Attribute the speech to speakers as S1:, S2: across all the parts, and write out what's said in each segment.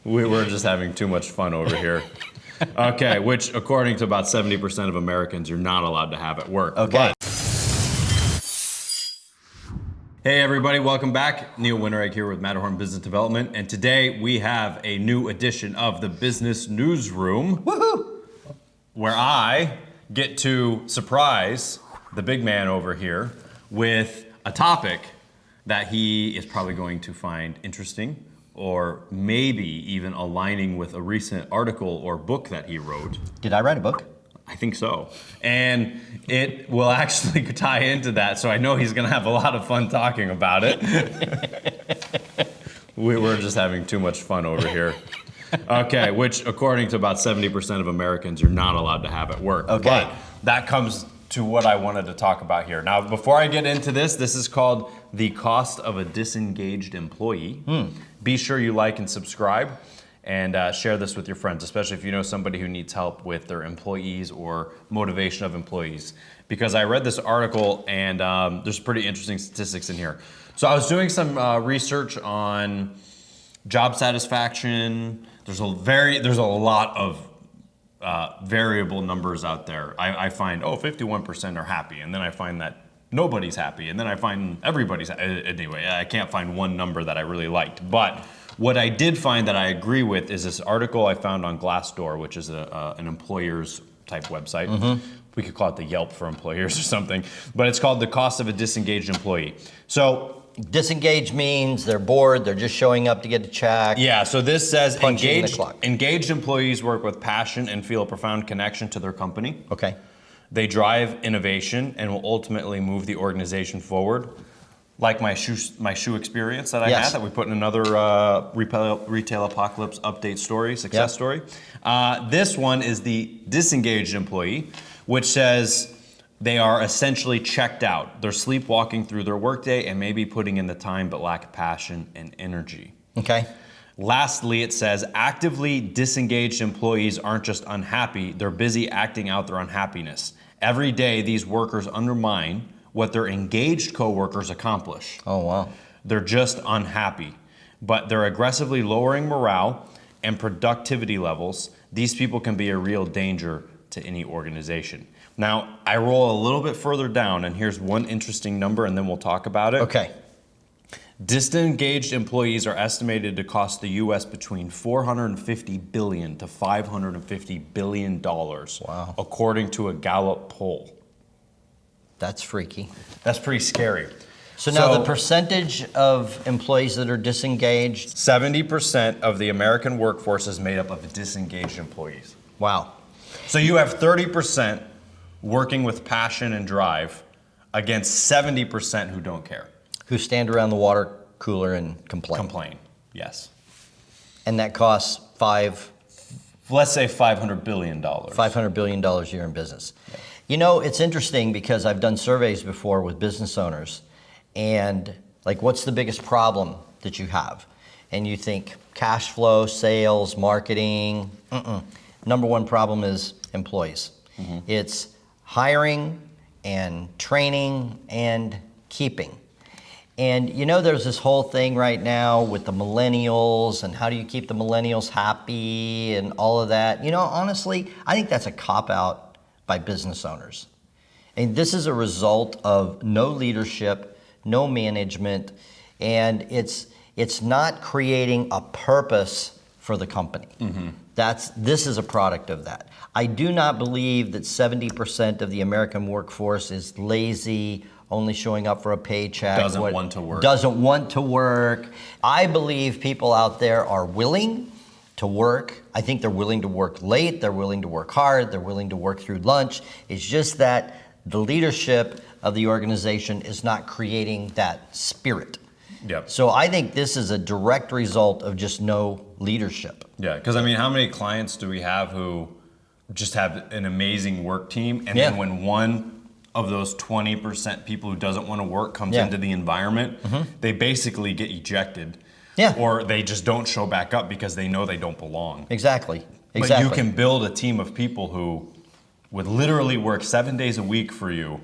S1: We were just having too much fun over here. Okay, which according to about 70% of Americans, you're not allowed to have at work.
S2: Okay.
S1: Hey everybody, welcome back. Neil Winteregg here with Matterhorn Business Development, and today we have a new edition of the Business Newsroom.
S2: Woohoo!
S1: Where I get to surprise the big man over here with a topic that he is probably going to find interesting, or maybe even aligning with a recent article or book that he wrote.
S2: Did I write a book?
S1: I think so. And it will actually tie into that, so I know he's gonna have a lot of fun talking about it. We were just having too much fun over here. Okay, which according to about 70% of Americans, you're not allowed to have at work.
S2: Okay.
S1: But that comes to what I wanted to talk about here. Now, before I get into this, this is called the cost of a disengaged employee. Be sure you like and subscribe and share this with your friends, especially if you know somebody who needs help with their employees or motivation of employees. Because I read this article and there's pretty interesting statistics in here. So I was doing some research on job satisfaction. There's a lot of variable numbers out there. I find, 51% are happy, and then I find that nobody's happy, and then I find everybody's, anyway, I can't find one number that I really liked. But what I did find that I agree with is this article I found on Glassdoor, which is an employers type website. We could call it the Yelp for employers or something, but it's called the cost of a disengaged employee. So
S2: Disengaged means they're bored, they're just showing up to get a check.
S1: yeah, so this says
S2: Punching the clock.
S1: engaged employees work with passion and feel a profound connection to their company.
S2: Okay.
S1: They drive innovation and will ultimately move the organization forward. Like my shoe experience that I
S2: Yes.
S1: had, that we put in another Retail Apocalypse update story, success story. This one is the disengaged employee, which says they are essentially checked out. They're sleepwalking through their workday and maybe putting in the time but lack passion and energy.
S2: Okay.
S1: Lastly, it says actively disengaged employees aren't just unhappy, they're busy acting out their unhappiness. Every day, these workers undermine what their engaged coworkers accomplish.
S2: Oh, wow.
S1: They're just unhappy, but they're aggressively lowering morale and productivity levels. These people can be a real danger to any organization. Now, I roll a little bit further down, and here's one interesting number, and then we'll talk about it.
S2: Okay.
S1: Disengaged employees are estimated to cost the U.S. between $450 billion to $550 billion,
S2: Wow.
S1: according to a Gallup poll.
S2: That's freaky.
S1: That's pretty scary.
S2: So now the percentage of employees that are disengaged.
S1: 70% of the American workforce is made up of disengaged employees.
S2: Wow.
S1: So you have 30% working with passion and drive against 70% who don't care.
S2: Who stand around the water cooler and complain.
S1: Complain, yes.
S2: And that costs
S1: Let's say $500 billion.
S2: $500 billion a year in business. Yeah. You know, it's interesting because I've done surveys before with business owners, and like, what's the biggest problem that you have? And you think cash flow, sales, marketing. Number one problem is employees. It's hiring and training and keeping. And you know, there's this whole thing right now with the millennials and how do you keep the millennials happy and all of that. You know, honestly, I think that's a cop-out by business owners. And this is a result of no leadership, no management, and it's not creating a purpose for the company. This is a product of that. I do not believe that 70% of the American workforce is lazy, only showing up for a paycheck.
S1: Doesn't want to work.
S2: Doesn't want to work. I believe people out there are willing to work. I think they're willing to work late, they're willing to work hard, they're willing to work through lunch. It's just that the leadership of the organization is not creating that spirit.
S1: Yep.
S2: So I think this is a direct result of just no leadership.
S1: Yeah, because I mean, how many clients do we have who just have an amazing work team, and then when one of those 20% people who doesn't want to work comes into the environment, they basically get ejected.
S2: Yeah.
S1: Or they just don't show back up because they know they don't belong.
S2: Exactly.
S1: But you can build a team of people who would literally work 7 days a week for you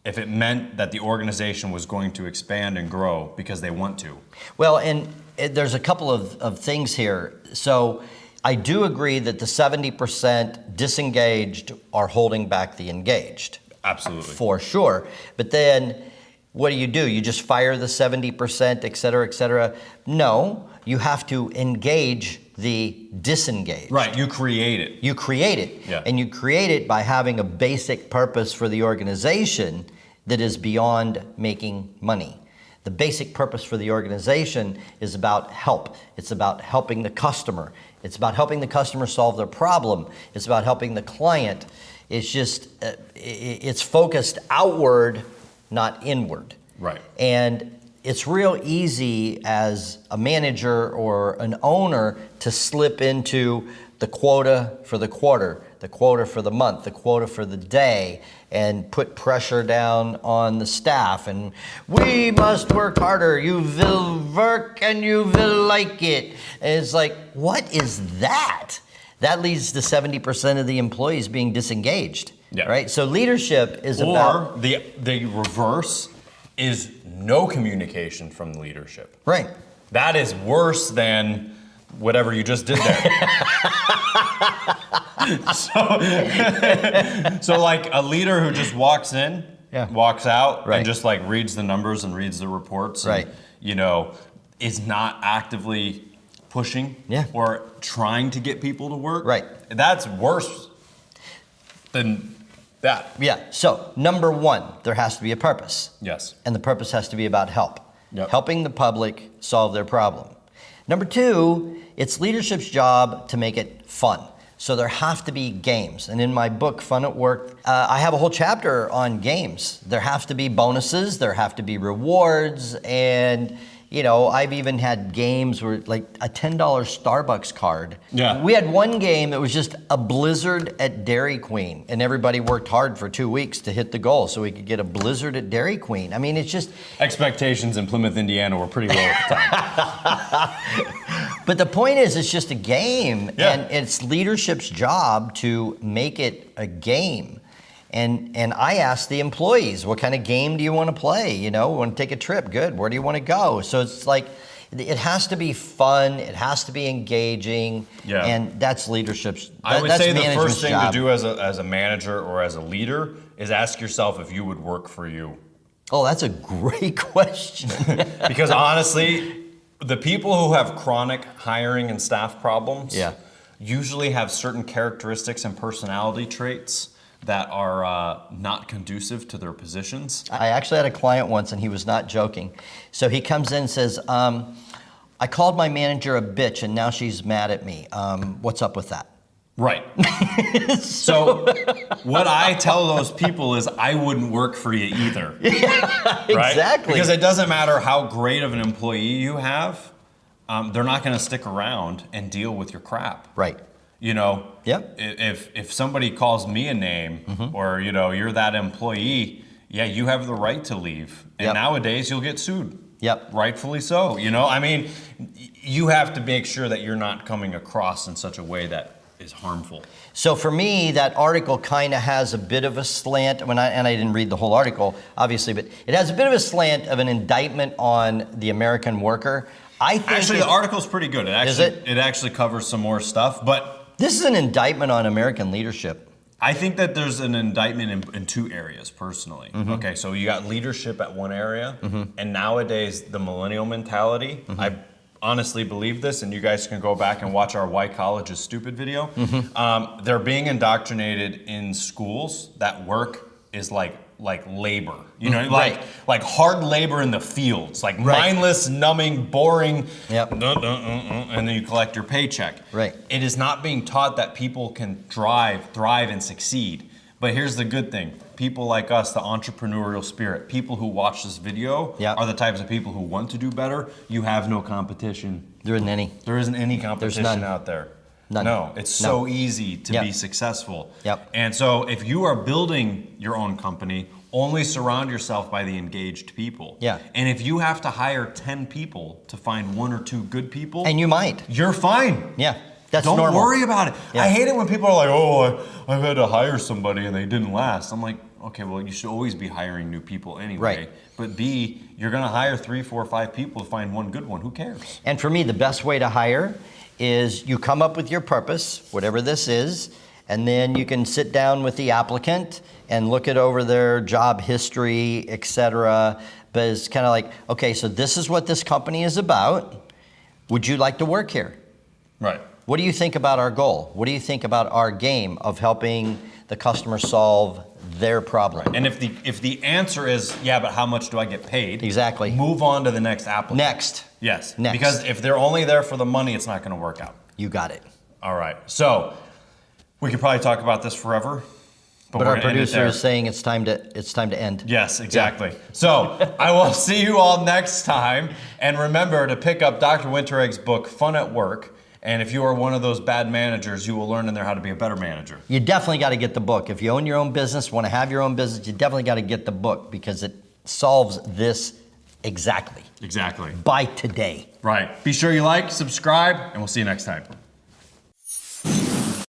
S1: if it meant that the organization was going to expand and grow because they want to.
S2: Well, and there's a couple of things here. So I do agree that the 70% disengaged are holding back the engaged.
S1: Absolutely.
S2: For sure. But then what do? You just fire the 70%, et cetera, et cetera? No, you have to engage the disengaged.
S1: Right, you create it.
S2: You create it.
S1: Yeah.
S2: And you create it by having a basic purpose for the organization that is beyond making money. The basic purpose for the organization is about help. It's about helping the customer. It's about helping the customer solve their problem. It's about helping the client. It's just, it's focused outward, not inward.
S1: Right.
S2: And it's real easy as a manager or an owner to slip into the quota for the quarter, the quota for the month, the quota for the day, and put pressure down on the staff. And we must work harder. You will work and you will like it. And it's like, what is that? That leads to 70% of the employees being disengaged.
S1: Yeah.
S2: Right? So leadership is about...
S1: Or the reverse is no communication from leadership.
S2: Right.
S1: That is worse than whatever you just did there. so like a leader who just walks in, walks out,
S2: Right.
S1: and just like reads the numbers and reads the reports,
S2: Right.
S1: and, is not actively pushing or trying to get people to work.
S2: Right.
S1: That's worse than that.
S2: Yeah. So, number one, there has to be a purpose.
S1: Yes.
S2: And the purpose has to be about help.
S1: Yep.
S2: Helping the public solve their problem. Number two, it's leadership's job to make it fun. So there have to be games. And in my book, Fun at Work, I have a whole chapter on games. There have to be bonuses, there have to be rewards, and I've even had games where like a $10 Starbucks card.
S1: Yeah.
S2: We had one game that was just a blizzard at Dairy Queen, and everybody worked hard for 2 weeks to hit the goal so we could get a blizzard at Dairy Queen. I mean, it's just...
S1: Expectations in Plymouth, Indiana were pretty low at the time.
S2: But the point is, it's just a game,
S1: Yeah.
S2: and it's leadership's job to make it a game. And I ask the employees, what kind of game do you want to play? Want to take a trip? Good. Where do you want to go? So it's like, it has to be fun. It has to be engaging.
S1: Yeah.
S2: And that's leadership's.
S1: I would
S2: that's
S1: say the
S2: management's
S1: first thing
S2: job.
S1: to do as a manager or as a leader is ask yourself if you would work for you.
S2: Oh, that's a great question.
S1: Because honestly, the people who have chronic hiring and staff problems usually have certain characteristics and personality traits that are not conducive to their positions.
S2: I actually had a client once, and he was not joking. So he comes in and says, I called my manager a bitch, and now she's mad at me. What's up with that?
S1: Right. So what I tell those people is I wouldn't work for you either. Right?
S2: Exactly.
S1: Because it doesn't matter how great of an employee you have, they're not going to stick around and deal with your crap.
S2: Right. Yep.
S1: If somebody calls me a name or you're that employee, you have the right to leave. And nowadays you'll get sued.
S2: Yep.
S1: Rightfully so. I mean, you have to make sure that you're not coming across in such a way that is harmful.
S2: So for me, that article kind of has a bit of a slant. And I didn't read the whole article, obviously, but it has a bit of a slant of an indictment on the American worker. I think
S1: actually, the article's pretty good.
S2: It
S1: actually covers some more stuff, but
S2: this is an indictment on American leadership.
S1: I think that there's an indictment in two areas, personally. Okay, so you got leadership at one area, and nowadays the millennial mentality, I honestly believe this, and you guys can go back and watch our Why College is Stupid video. They're being indoctrinated in schools that work is like labor, like hard labor in the fields, like mindless, numbing, boring, and then you collect your paycheck.
S2: Right.
S1: It is not being taught that people can thrive, and succeed. But here's the good thing. People like us, the entrepreneurial spirit, people who watch this video are the types of people who want to do better. You have no competition.
S2: There isn't any.
S1: There isn't any competition out there.
S2: None.
S1: No, it's so easy to be successful.
S2: Yep.
S1: And so if you are building your own company, only surround yourself by the engaged people.
S2: Yeah.
S1: And if you have to hire 10 people to find 1 or 2 good people,
S2: And you might.
S1: you're fine.
S2: Yeah. That's
S1: Don't
S2: normal.
S1: worry about it.
S2: Yeah.
S1: I hate it when people are like, I've had to hire somebody and they didn't last. I'm like, okay, well, you should always be hiring new people anyway.
S2: Right.
S1: But B, you're going to hire 3, 4, 5 people to find one good one. Who cares?
S2: And for me, the best way to hire is you come up with your purpose, whatever this is, and then you can sit down with the applicant and look it over their job history, et cetera. But it's kind of like, okay, so this is what this company is about. Would you like to work here?
S1: Right.
S2: What do you think about our goal? What do you think about our game of helping the customer solve their problem?
S1: And if the answer is, yeah, but how much do I get paid?
S2: Exactly.
S1: Move on to the next applicant.
S2: Next.
S1: Yes.
S2: Next.
S1: Because if they're only there for the money, it's not going to work out.
S2: You got it.
S1: All right. So we could probably talk about this forever.
S2: But
S1: we're
S2: our
S1: gonna end it
S2: producer
S1: there.
S2: is saying it's time to end.
S1: Yes, exactly. So I will see you all next time. And remember to pick up Dr. Winteregg's book, Fun at Work. And if you are one of those bad managers, you will learn in there how to be a better manager.
S2: You definitely got to get the book. If you own your own business, want to have your own business, you definitely got to get the book because it solves this exactly.
S1: Exactly.
S2: By today.
S1: Right. Be sure you like, subscribe, and we'll see you next time.